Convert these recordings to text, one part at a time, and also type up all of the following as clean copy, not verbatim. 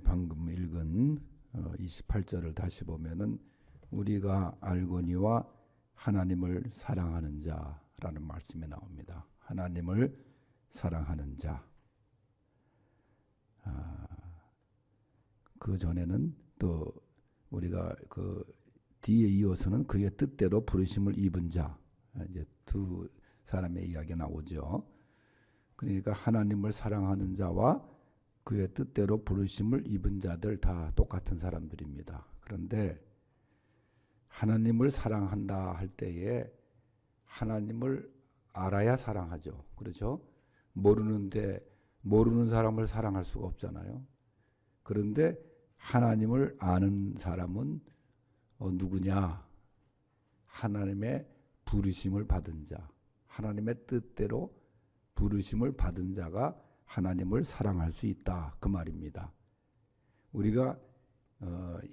방금 읽은 28절을 다시 보면은 우리가 알거니와 하나님을 사랑하는 자라는 말씀이 나옵니다. 하나님을 사랑하는 자. 그 전에는 또 우리가 그 뒤에 이어서는 그의 뜻대로 부르심을 입은 자. 이제 두 사람의 이야기가 나오죠. 그러니까 하나님을 사랑하는 자와 그의 뜻대로 부르심을 입은 자들 다 똑같은 사람들입니다. 그런데 하나님을 사랑한다 할 때에 하나님을 알아야 사랑하죠. 그렇죠? 모르는 사람을 사랑할 수가 없잖아요. 그런데 하나님을 아는 사람은 누구냐? 하나님의 부르심을 받은 자, 하나님의 뜻대로 부르심을 받은 자가 하나님을 사랑할 수 있다, 그 말입니다. 우리가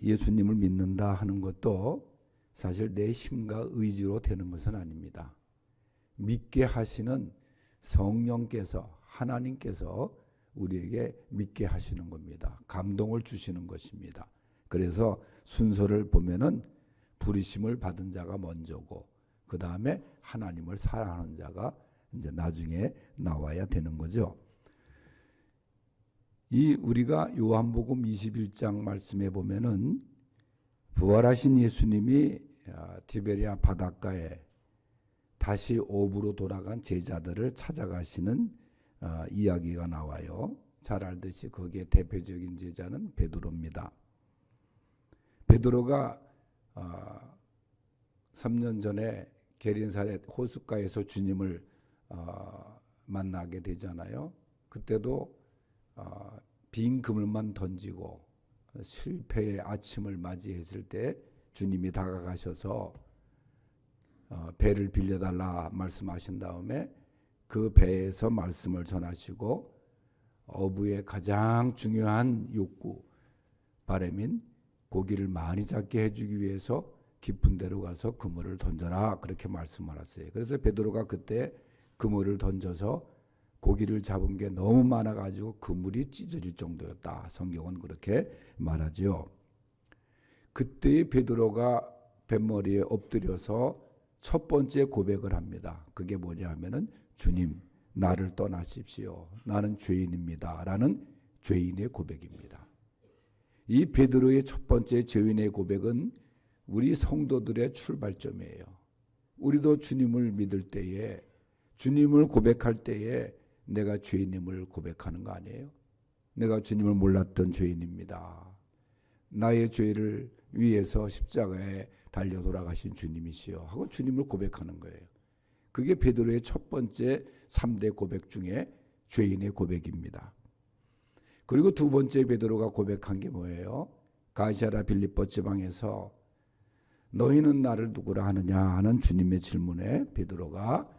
예수님을 믿는다 하는 것도 사실 내 힘과 의지로 되는 것은 아닙니다. 믿게 하시는 성령께서, 하나님께서 우리에게 믿게 하시는 겁니다. 감동을 주시는 것입니다. 그래서 순서를 보면은 부르심을 받은 자가 먼저고, 그 다음에 하나님을 사랑하는 자가 이제 나중에 나와야 되는 거죠. 우리가 요한복음 21장 말씀에 보면은 부활하신 예수님이 디베랴 바닷가에 다시 오브로 돌아간 제자들을 찾아가시는 이야기가 나와요. 잘 알듯이 거기에 대표적인 제자는 베드로입니다. 베드로가 3년 전에 게린사렛 호숫가에서 주님을 만나게 되잖아요. 그때도 빈 그물만 던지고 실패의 아침을 맞이했을 때 주님이 다가가셔서 배를 빌려달라 말씀하신 다음에 그 배에서 말씀을 전하시고 어부의 가장 중요한 욕구, 바람인 고기를 많이 잡게 해주기 위해서 깊은 데로 가서 그물을 던져라, 그렇게 말씀하셨어요. 그래서 베드로가 그때 그물을 던져서 고기를 잡은 게 너무 많아가지고 그물이 찢어질 정도였다. 성경은 그렇게 말하죠. 그때 베드로가 뱃머리에 엎드려서 첫 번째 고백을 합니다. 그게 뭐냐 하면은 주님, 나를 떠나십시오. 나는 죄인입니다. 라는 죄인의 고백입니다. 이 베드로의 첫 번째 죄인의 고백은 우리 성도들의 출발점이에요. 우리도 주님을 믿을 때에, 주님을 고백할 때에 내가 죄인임을 고백하는 거 아니에요? 내가 주님을 몰랐던 죄인입니다. 나의 죄를 위해서 십자가에 달려 돌아가신 주님이시여 하고 주님을 고백하는 거예요. 그게 베드로의 첫 번째 3대 고백 중에 죄인의 고백입니다. 그리고 두 번째 베드로가 고백한 게 뭐예요? 가시아라 빌립보 지방에서 너희는 나를 누구라 하느냐 하는 주님의 질문에 베드로가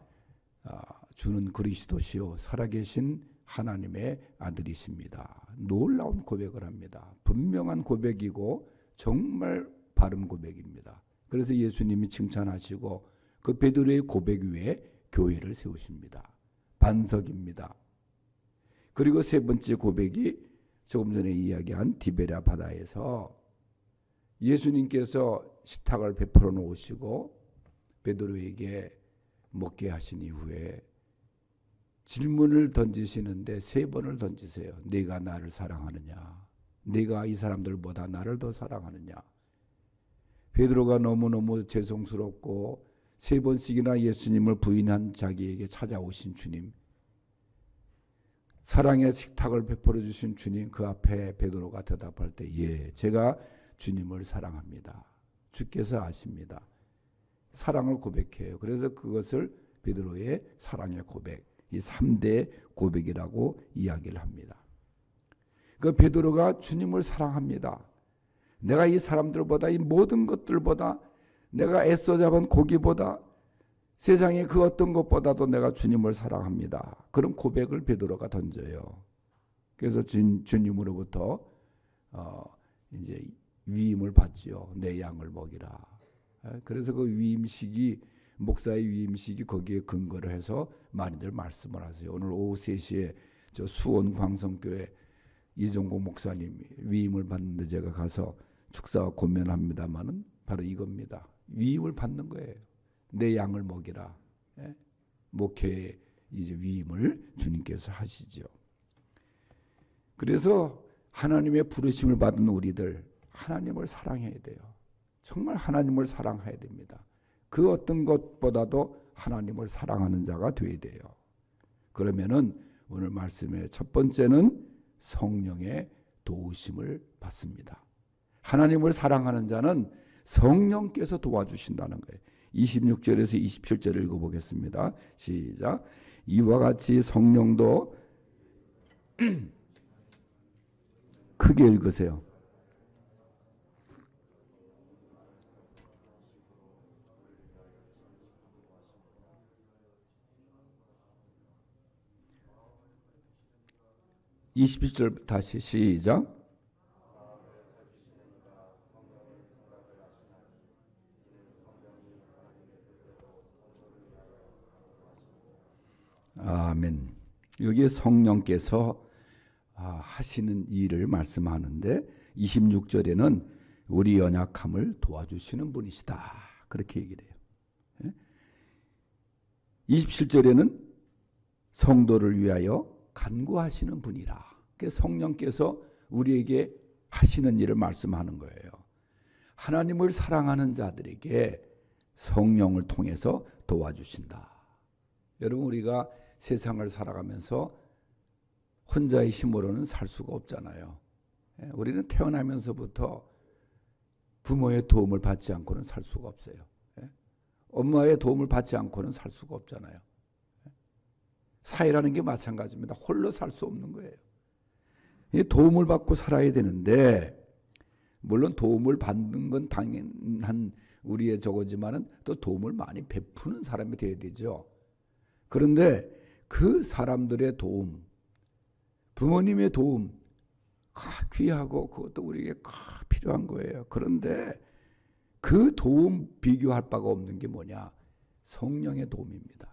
주는 그리스도시요 살아계신 하나님의 아들이십니다. 놀라운 고백을 합니다. 분명한 고백이고 정말 바른 고백입니다. 그래서 예수님이 칭찬하시고 그 베드로의 고백 위에 교회를 세우십니다. 반석입니다. 그리고 세 번째 고백이 조금 전에 이야기한 디베랴 바다에서 예수님께서 식탁을 베풀어 놓으시고 베드로에게 먹게 하신 이후에 질문을 던지시는데 세 번을 던지세요. 네가 나를 사랑하느냐? 네가 이 사람들보다 나를 더 사랑하느냐? 베드로가 너무너무 죄송스럽고 세 번씩이나 예수님을 부인한 자기에게 찾아오신 주님, 사랑의 식탁을 베풀어 주신 주님, 그 앞에 베드로가 대답할 때 예, 제가 주님을 사랑합니다. 주께서 아십니다. 사랑을 고백해요. 그래서 그것을 베드로의 사랑의 고백, 이 3대 고백이라고 이야기를 합니다. 그 베드로가 주님을 사랑합니다. 내가 이 사람들보다, 이 모든 것들보다, 내가 애써 잡은 고기보다, 세상의 그 어떤 것보다도 내가 주님을 사랑합니다. 그런 고백을 베드로가 던져요. 그래서 주님으로부터 이제 위임을 받지요. 내 양을 먹이라. 그래서 그 위임식이, 목사의 위임식이 거기에 근거를 해서 많이들 말씀을 하세요. 오늘 오후 3시에 저 수원 광성교회 이종국 목사님이 위임을 받는데 제가 가서 축사와 권면합니다마는 바로 이겁니다. 위임을 받는 거예요. 내 양을 먹이라. 예? 목회 이제 위임을 주님께서 하시죠. 그래서 하나님의 부르심을 받은 우리들 하나님을 사랑해야 돼요. 정말 하나님을 사랑해야 됩니다. 그 어떤 것보다도 하나님을 사랑하는 자가 되어야 돼요. 그러면은 오늘 말씀의 첫 번째는 성령의 도우심을 받습니다. 하나님을 사랑하는 자는 성령께서 도와주신다는 거예요. 26절에서 27절을 읽어보겠습니다. 시작. 이와 같이 성령도 크게 읽으세요. (27절) 다시 시작. 아멘. 여기에 성령께서 하시는 일을 말씀하는데 26절에는 우리 연약함을 도와주시는 분이시다. 그렇게 얘기를 해요. 27절에는 성도를 위하여 간구하시는 분이라. 성령께서 우리에게 하시는 일을 말씀하는 거예요. 하나님을 사랑하는 자들에게 성령을 통해서 도와주신다. 여러분, 우리가 세상을 살아가면서 혼자의 힘으로는 살 수가 없잖아요. 우리는 태어나면서부터 부모의 도움을 받지 않고는 살 수가 없어요. 엄마의 도움을 받지 않고는 살 수가 없잖아요. 사회라는 게 마찬가지입니다. 홀로 살 수 없는 거예요. 도움을 받고 살아야 되는데, 물론 도움을 받는 건 당연한 우리의 저거지만은 또 도움을 많이 베푸는 사람이 되어야 되죠. 그런데 그 사람들의 도움, 부모님의 도움, 귀하고 그것도 우리에게 필요한 거예요. 그런데 그 도움 비교할 바가 없는 게 뭐냐? 성령의 도움입니다.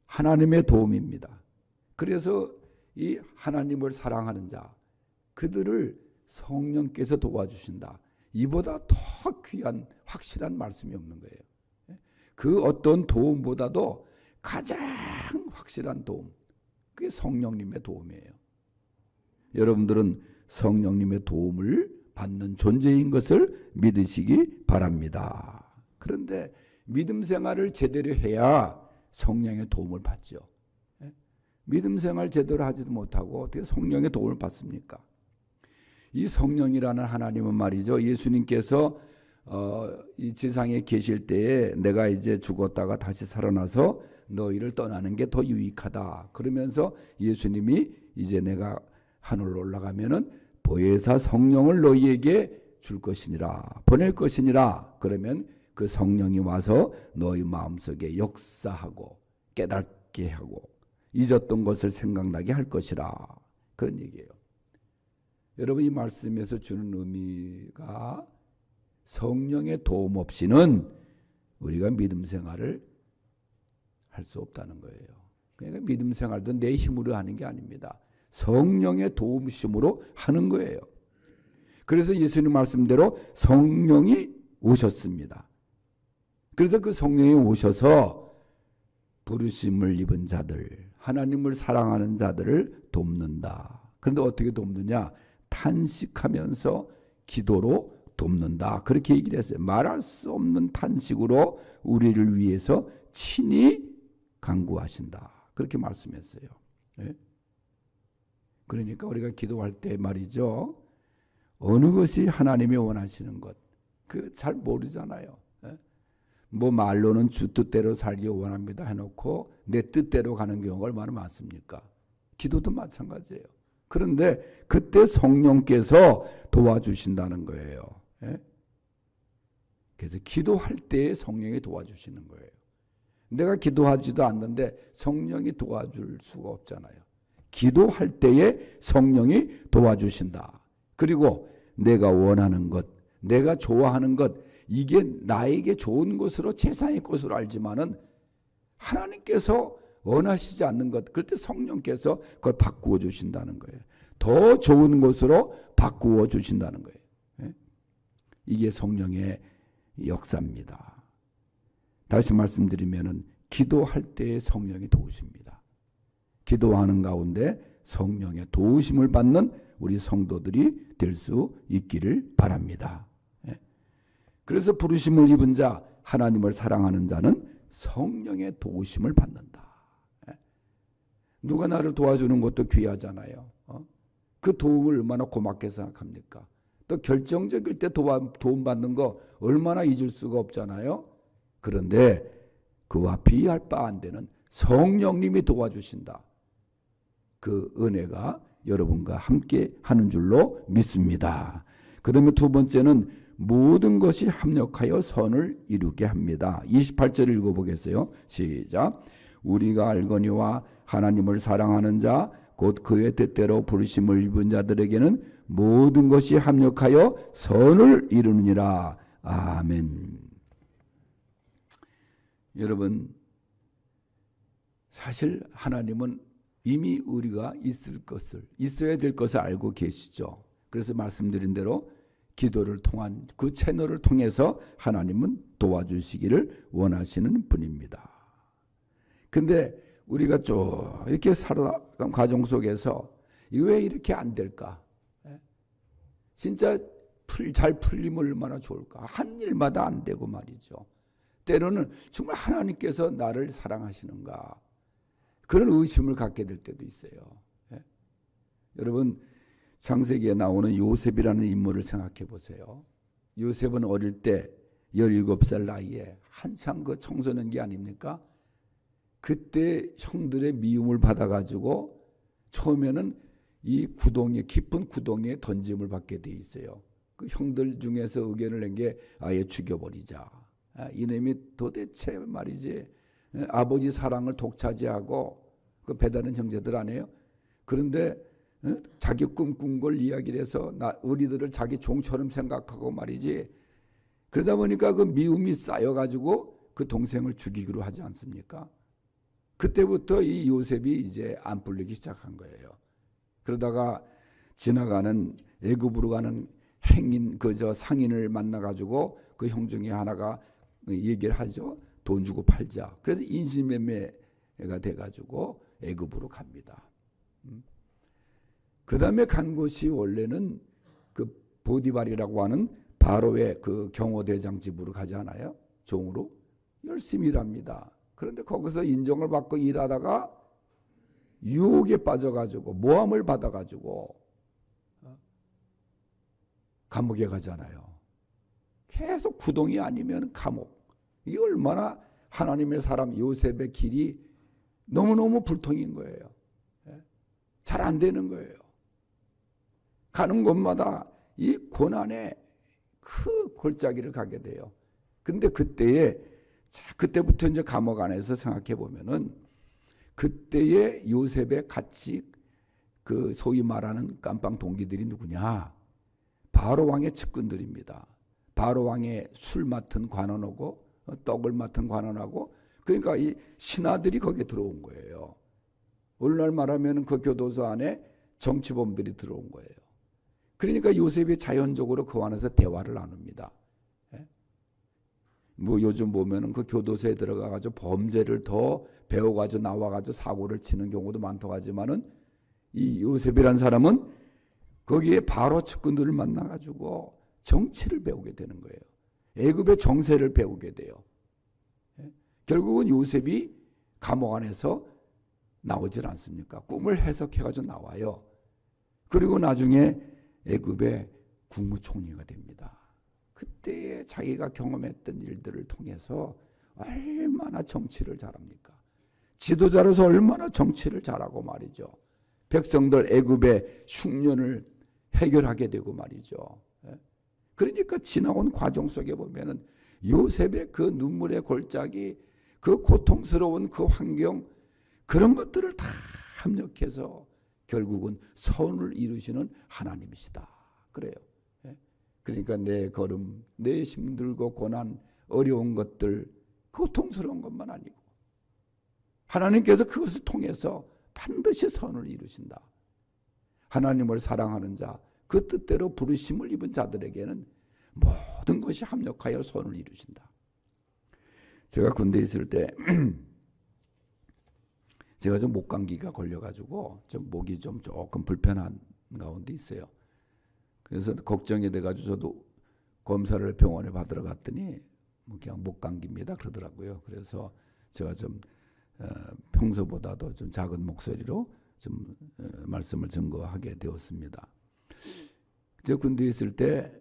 하나님의 도움입니다. 그래서 이 하나님을 사랑하는 자, 그들을 성령께서 도와주신다. 이보다 더 귀한 확실한 말씀이 없는 거예요. 그 어떤 도움보다도 가장 확실한 도움, 그게 성령님의 도움이에요. 여러분들은 성령님의 도움을 받는 존재인 것을 믿으시기 바랍니다. 그런데 믿음 생활을 제대로 해야 성령의 도움을 받죠. 믿음 생활 제대로 하지도 못하고 어떻게 성령의 도움을 받습니까? 이 성령이라는 하나님은 말이죠, 예수님께서 이 지상에 계실 때에 내가 이제 죽었다가 다시 살아나서 너희를 떠나는 게 더 유익하다. 그러면서 예수님이 이제 내가 하늘로 올라가면은 보혜사 성령을 너희에게 줄 것이니라, 보낼 것이니라. 그러면 그 성령이 와서 너희 마음속에 역사하고 깨닫게 하고 잊었던 것을 생각나게 할 것이라. 그런 얘기예요. 여러분, 이 말씀에서 주는 의미가 성령의 도움 없이는 우리가 믿음 생활을 할 수 없다는 거예요. 그러니까 믿음 생활도 내 힘으로 하는 게 아닙니다. 성령의 도움심으로 하는 거예요. 그래서 예수님 말씀대로 성령이 오셨습니다. 그래서 그 성령이 오셔서 부르심을 입은 자들, 하나님을 사랑하는 자들을 돕는다. 그런데 어떻게 돕느냐? 탄식하면서 기도로 돕는다. 그렇게 얘기를 했어요. 말할 수 없는 탄식으로 우리를 위해서 친히 간구하신다. 그렇게 말씀했어요. 그러니까 우리가 기도할 때 말이죠, 어느 것이 하나님이 원하시는 것, 그 잘 모르잖아요. 뭐 말로는 주 뜻대로 살기 원합니다 해놓고 내 뜻대로 가는 경우가 얼마나 많습니까? 기도도 마찬가지예요. 그런데 그때 성령께서 도와주신다는 거예요. 그래서 기도할 때 성령이 도와주시는 거예요. 내가 기도하지도 않는데 성령이 도와줄 수가 없잖아요. 기도할 때에 성령이 도와주신다. 그리고 내가 원하는 것, 내가 좋아하는 것, 이게 나에게 좋은 것으로 최상의 것으로 알지만은 하나님께서 원하시지 않는 것, 그럴 때 성령께서 그걸 바꾸어 주신다는 거예요. 더 좋은 곳으로 바꾸어 주신다는 거예요. 예? 이게 성령의 역사입니다. 다시 말씀드리면은 기도할 때의 성령이 도우십니다. 기도하는 가운데 성령의 도우심을 받는 우리 성도들이 될 수 있기를 바랍니다. 예? 그래서 부르심을 입은 자, 하나님을 사랑하는 자는 성령의 도우심을 받는다. 예? 누가 나를 도와주는 것도 귀하잖아요. 그 도움을 얼마나 고맙게 생각합니까? 또 결정적일 때 도움받는 거 얼마나 잊을 수가 없잖아요. 그런데 그와 비할 바 안 되는 성령님이 도와주신다. 그 은혜가 여러분과 함께 하는 줄로 믿습니다. 그다음에 두 번째는 모든 것이 합력하여 선을 이루게 합니다. 28절 읽어보겠어요. 시작. 우리가 알거니와 하나님을 사랑하는 자 곧 그의 뜻대로 부르심을 입은 자들에게는 모든 것이 합력하여 선을 이루느니라. 아멘. 여러분, 사실 하나님은 이미 우리가 있어야 될 것을 알고 계시죠. 그래서 말씀드린 대로 기도를 통한 그 채널을 통해서 하나님은 도와주시기를 원하시는 분입니다. 근데 우리가 쭉 이렇게 살아간 과정 속에서 왜 이렇게 안 될까? 진짜 잘 풀리면 얼마나 좋을까? 한 일마다 안 되고 말이죠. 때로는 정말 하나님께서 나를 사랑하시는가? 그런 의심을 갖게 될 때도 있어요. 여러분, 창세기에 나오는 요셉이라는 인물을 생각해 보세요. 요셉은 어릴 때 17살 나이에 한참 그 청소년기 아닙니까? 그때 형들의 미움을 받아가지고 처음에는 이 구덩이, 깊은 구덩이에 던짐을 받게 돼 있어요. 그 형들 중에서 의견을 낸 게 아예 죽여버리자. 이놈이 도대체 말이지 아버지 사랑을 독차지하고 그 배다른 형제들 아니에요? 그런데 자기 꿈꾼 걸 이야기를 해서 우리들을 자기 종처럼 생각하고 말이지. 그러다 보니까 그 미움이 쌓여가지고 그 동생을 죽이기로 하지 않습니까? 그때부터 이 요셉이 이제 안 풀리기 시작한 거예요. 그러다가 지나가는 애굽으로 가는 행인 그저 상인을 만나가지고 그 형 중에 하나가 얘기를 하죠. 돈 주고 팔자. 그래서 인신매매가 돼가지고 애굽으로 갑니다. 그 다음에 간 곳이 원래는 그 보디발이라고 하는 바로의 그 경호대장 집으로 가지 않아요? 종으로 열심히 일합니다. 그런데 거기서 인정을 받고 일하다가 유혹에 빠져가지고 모함을 받아가지고 감옥에 가잖아요. 계속 구덩이 아니면 감옥. 이게 얼마나 하나님의 사람 요셉의 길이 너무너무 불통인 거예요. 잘 안 되는 거예요. 가는 곳마다 이 고난의 그 골짜기를 가게 돼요. 근데 그때부터 이제 감옥 안에서 생각해 보면은 그때의 요셉의 같이 그 소위 말하는 깜빵 동기들이 누구냐? 바로 왕의 측근들입니다. 바로 왕의 술 맡은 관원하고 떡을 맡은 관원하고 그러니까 이 신하들이 거기에 들어온 거예요. 오늘날 말하면 그 교도소 안에 정치범들이 들어온 거예요. 그러니까 요셉이 자연적으로 그 안에서 대화를 나눕니다. 뭐 요즘 보면은 그 교도소에 들어가가지고 범죄를 더 배워가지고 나와가지고 사고를 치는 경우도 많다고 하지만은 이 요셉이라는 사람은 거기에 바로 측근들을 만나가지고 정치를 배우게 되는 거예요. 애굽의 정세를 배우게 돼요. 결국은 요셉이 감옥 안에서 나오질 않습니까? 꿈을 해석해가지고 나와요. 그리고 나중에 애굽의 국무총리가 됩니다. 그때 자기가 경험했던 일들을 통해서 얼마나 정치를 잘합니까? 지도자로서 얼마나 정치를 잘하고 말이죠. 백성들 애굽의 흉년을 해결하게 되고 말이죠. 그러니까 지나온 과정 속에 보면은 요셉의 그 눈물의 골짜기, 그 고통스러운 그 환경, 그런 것들을 다 합력해서 결국은 선을 이루시는 하나님이시다. 그래요. 그러니까 내 걸음, 내 힘들고 고난, 어려운 것들, 고통스러운 것만 아니고 하나님께서 그것을 통해서 반드시 선을 이루신다. 하나님을 사랑하는 자, 그 뜻대로 부르심을 입은 자들에게는 모든 것이 합력하여 선을 이루신다. 제가 군대에 있을 때 제가 좀 목감기가 걸려가지고 좀 목이 좀 조금 불편한 가운데 있어요. 그래서 걱정이 돼가지고 저도 검사를 병원에 받으러 갔더니 그냥 목감기입니다 그러더라고요. 그래서 제가 좀 평소보다도 좀 작은 목소리로 좀 말씀을 증거하게 되었습니다. 저 군대에 있을 때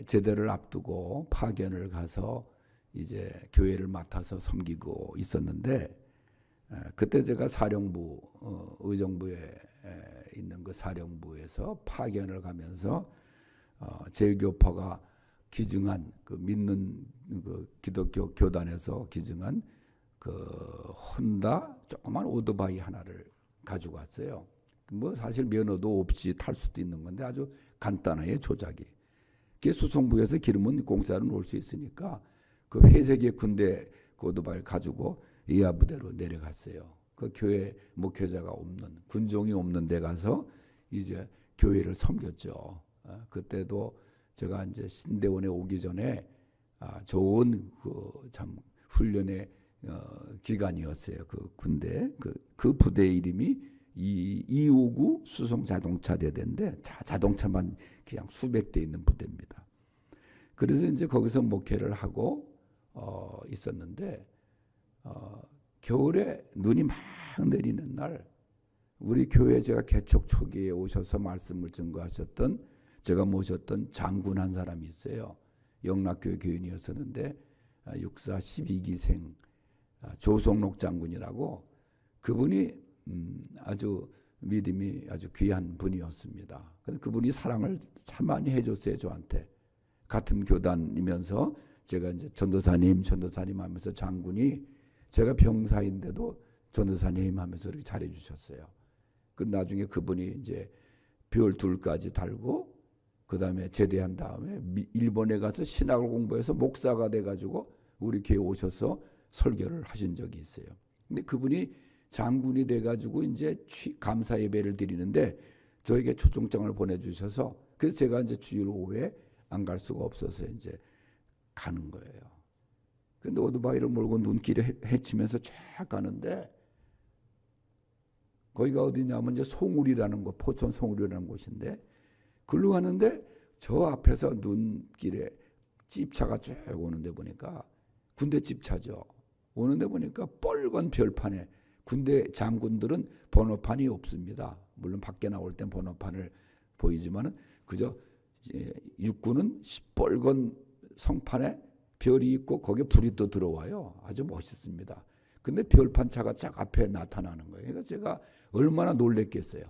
제대를 앞두고 파견을 가서 이제 교회를 맡아서 섬기고 있었는데, 그때 제가 사령부 의정부에 있는 그 사령부에서 파견을 가면서 제일교파가 기증한 그 믿는 그 기독교 교단에서 기증한 그 혼다 조그만 오토바이 하나를 가지고 왔어요. 뭐 사실 면허도 없이 탈 수도 있는 건데 아주 간단하게 조작이. 그게 수송부에서 기름은 공짜로 놓을 수 있으니까 그 회색의 군대 그 오토바이를 가지고 이하부대로 내려갔어요. 그 교회 목회자가 없는, 군종이 없는 데 가서 이제 교회를 섬겼죠. 그때도 제가 이제 신대원에 오기 전에 좋은 그 참 훈련의 기간이었어요. 그 군대 그 부대 이름이 259 수송 자동차 대대인데 자동차만 그냥 수백 대 있는 부대입니다. 그래서 이제 거기서 목회를 하고 있었는데 겨울에 눈이 막 내리는 날 우리 교회 제가 개척 초기에 오셔서 말씀을 증거하셨던 제가 모셨던 장군 한 사람이 있어요. 영락교회 교인이었었는데 육사 12기생 조성록 장군이라고, 그분이 아주 믿음이 아주 귀한 분이었습니다. 근데 그분이 사랑을 참 많이 해줬어요. 저한테. 같은 교단이면서 제가 이제 전도사님 하면서 장군이 제가 병사인데도 전도사님 하면서 이렇게 잘해주셨어요. 그 나중에 그분이 이제 별 2까지 달고 그 다음에 제대한 다음에 일본에 가서 신학을 공부해서 목사가 돼가지고 우리 교회 오셔서 설교를 하신 적이 있어요. 근데 그분이 장군이 돼가지고 이제 감사 예배를 드리는데 저에게 초청장을 보내주셔서 그래서 제가 이제 주일 오후에 안 갈 수가 없어서 이제 가는 거예요. 근데 오토바이를 몰고 눈길에 헤치면서 쫙 가는데 거기가 어디냐면 이제 송울이라는 곳, 포천 송울이라는 곳인데 글로 가는데 저 앞에서 눈길에 집차가 쭉 오는데 보니까 군대 집차죠. 오는데 보니까 빨간 별판에 군대 장군들은 번호판이 없습니다. 물론 밖에 나올 땐 번호판을 보이지만은 그저 육군은 시뻘건 성판에 별이 있고 거기에 불이 또 들어와요. 아주 멋있습니다. 근데 별판차가 쫙 앞에 나타나는 거예요. 그러니까 제가 얼마나 놀랬겠어요.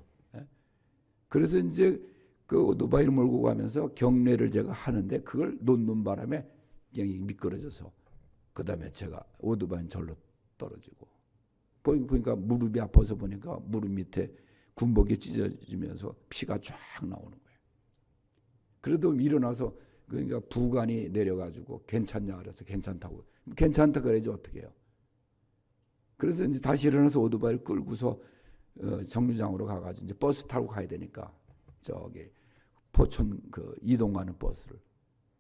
그래서 이제 그 오토바이를 몰고 가면서 경례를 제가 하는데 그걸 놓는 바람에 그냥 미끄러져서 그 다음에 제가 오토바이는 절로 떨어지고 보니까 무릎이 아파서 보니까 무릎 밑에 군복이 찢어지면서 피가 쫙 나오는 거예요. 그래도 일어나서 그러니까 부관이 내려가지고 괜찮냐 그래서 괜찮다고. 괜찮다 그래야지 어떻게 해요. 그래서 이제 다시 일어나서 오토바이를 끌고서 정류장으로 가가지고 이제 버스 타고 가야 되니까 저기 포천 그 이동하는 버스를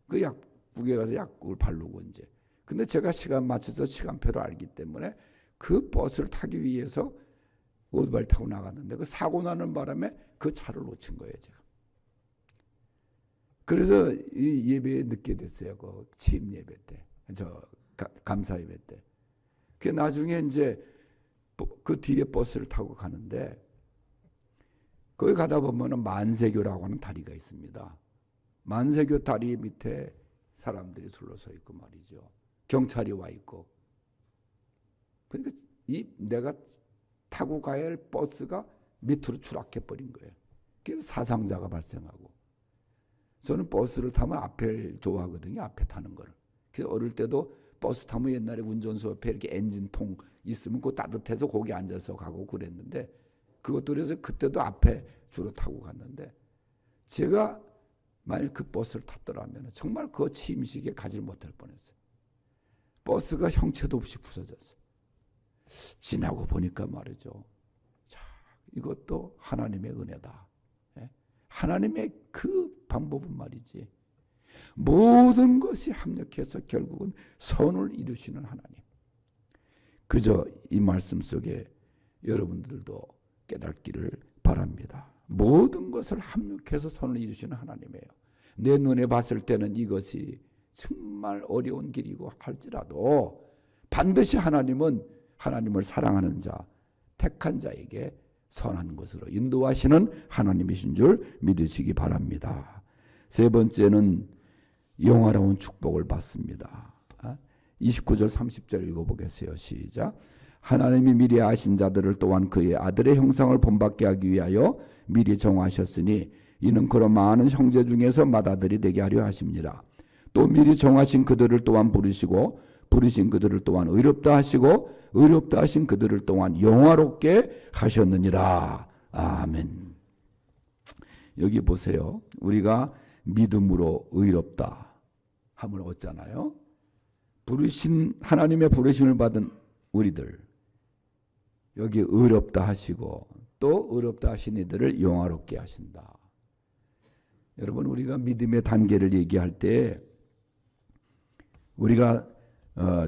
그 약국에 가서 약국을 바르고 이제. 근데 제가 시간 맞춰서 시간표를 알기 때문에 그 버스를 타기 위해서 오토바이를 타고 나갔는데 그 사고 나는 바람에 그 차를 놓친 거예요 제가. 그래서 이 예배에 늦게 됐어요. 그 취임 예배 때, 감사 예배 때. 그 나중에 이제 그 뒤에 버스를 타고 가는데 거기 가다 보면은 만세교라고 하는 다리가 있습니다. 만세교 다리 밑에 사람들이 둘러서 있고 말이죠. 경찰이 와 있고. 그러니까 내가 타고 가야 할 버스가 밑으로 추락해 버린 거예요. 그래서 사상자가 발생하고. 저는 버스를 타면 앞을 좋아하거든요. 앞에 타는 거를. 그래서 어릴 때도 버스 타면 옛날에 운전수 옆에 이렇게 엔진통 있으면 그거 따뜻해서 거기 앉아서 가고 그랬는데 그것도 그래서 그때도 앞에 주로 타고 갔는데 제가 만약 그 버스를 탔더라면 정말 그 취임식에 가지를 못할 뻔했어요. 버스가 형체도 없이 부서졌어요. 지나고 보니까 말이죠. 자, 이것도 하나님의 은혜다. 하나님의 그 방법은 말이지, 모든 것이 합력해서 결국은 선을 이루시는 하나님. 그저 이 말씀 속에 여러분들도 깨닫기를 바랍니다. 모든 것을 합력해서 선을 이루시는 하나님이에요. 내 눈에 봤을 때는 이것이 정말 어려운 길이고 할지라도 반드시 하나님은 하나님을 사랑하는 자, 택한 자에게 선한 것으로 인도하시는 하나님이신 줄 믿으시기 바랍니다. 세 번째는 영화로운 축복을 받습니다. 29절 30절 읽어보겠어요. 시작. 하나님이 미리 아신 자들을 또한 그의 아들의 형상을 본받게 하기 위하여 미리 정하셨으니 이는 그런 많은 형제 중에서 맏아들이 되게 하려 하십니다. 또 미리 정하신 그들을 또한 부르시고 부르신 그들을 또한 의롭다 하시고 의롭다 하신 그들을 또한 영화롭게 하셨느니라. 아멘. 여기 보세요. 우리가 믿음으로 의롭다 함을 얻잖아요. 부르신 하나님의 부르심을 받은 우리들, 여기 의롭다 하시고 또 의롭다 하신 이들을 영화롭게 하신다. 여러분, 우리가 믿음의 단계를 얘기할 때 우리가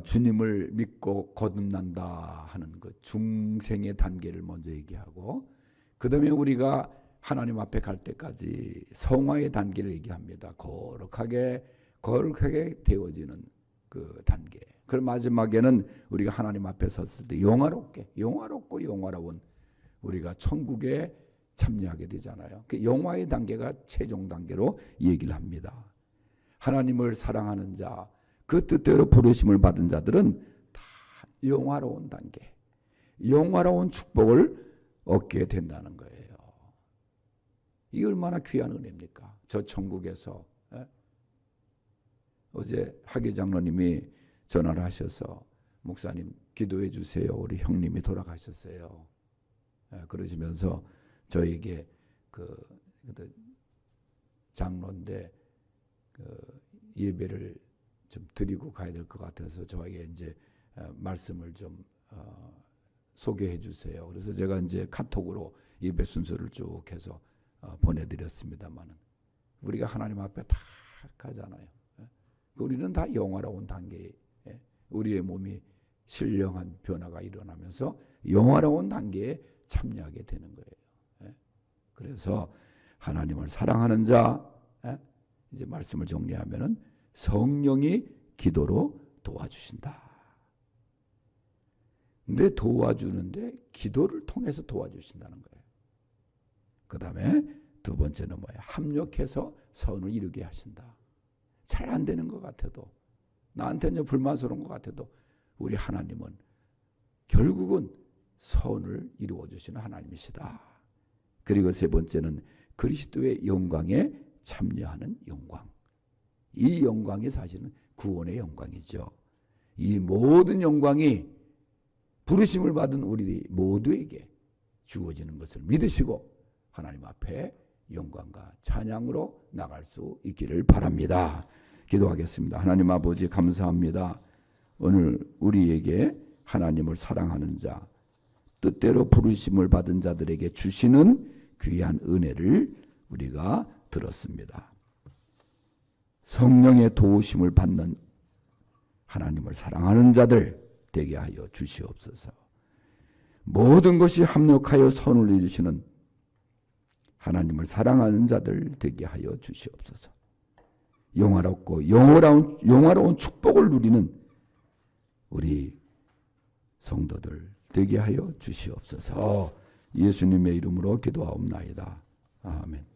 주님을 믿고 거듭난다 하는 그 중생의 단계를 먼저 얘기하고, 그 다음에 우리가 하나님 앞에 갈 때까지 성화의 단계를 얘기합니다. 거룩하게 되어지는 그 단계. 그럼 마지막에는 우리가 하나님 앞에 섰을 때 영화롭고 영화로운 우리가 천국에 참여하게 되잖아요. 그 영화의 단계가 최종 단계로 얘기를 합니다. 하나님을 사랑하는 자, 그 뜻대로 부르심을 받은 자들은 다 영화로운 단계, 영화로운 축복을 얻게 된다는 거예요. 이 얼마나 귀한 은혜입니까? 저 천국에서. 어제 하기 장로님이 전화를 하셔서 목사님 기도해 주세요. 우리 형님이 돌아가셨어요. 그러시면서 저에게 그 장로인데 예배를 좀 드리고 가야 될 것 같아서 저에게 이제 말씀을 좀 소개해 주세요. 그래서 제가 이제 카톡으로 예배 순서를 쭉 해서 보내드렸습니다만은, 우리가 하나님 앞에 다 가잖아요. 우리는 다 영화로운 단계에 우리의 몸이 신령한 변화가 일어나면서 영화로운 단계에 참여하게 되는 거예요. 그래서 하나님을 사랑하는 자, 이제 말씀을 정리하면은 성령이 기도로 도와주신다. 근데 도와주는데 기도를 통해서 도와주신다는 거예요. 그 다음에 두 번째는 뭐예요? 합력해서 선을 이루게 하신다. 잘 안 되는 것 같아도, 나한테 이제 불만스러운 것 같아도 우리 하나님은 결국은 선을 이루어 주시는 하나님이시다. 그리고 세 번째는 그리스도의 영광에 참여하는 영광. 이 영광이 사실은 구원의 영광이죠. 이 모든 영광이 부르심을 받은 우리 모두에게 주어지는 것을 믿으시고 하나님 앞에 영광과 찬양으로 나갈 수 있기를 바랍니다. 기도하겠습니다. 하나님 아버지, 감사합니다. 오늘 우리에게 하나님을 사랑하는 자, 뜻대로 부르심을 받은 자들에게 주시는 귀한 은혜를 우리가 들었습니다. 성령의 도우심을 받는 하나님을 사랑하는 자들 되게 하여 주시옵소서. 모든 것이 합력하여 선을 이루시는 하나님을 사랑하는 자들 되게 하여 주시옵소서. 영화롭고 영화로운 축복을 누리는 우리 성도들 되게 하여 주시옵소서. 예수님의 이름으로 기도하옵나이다. 아멘.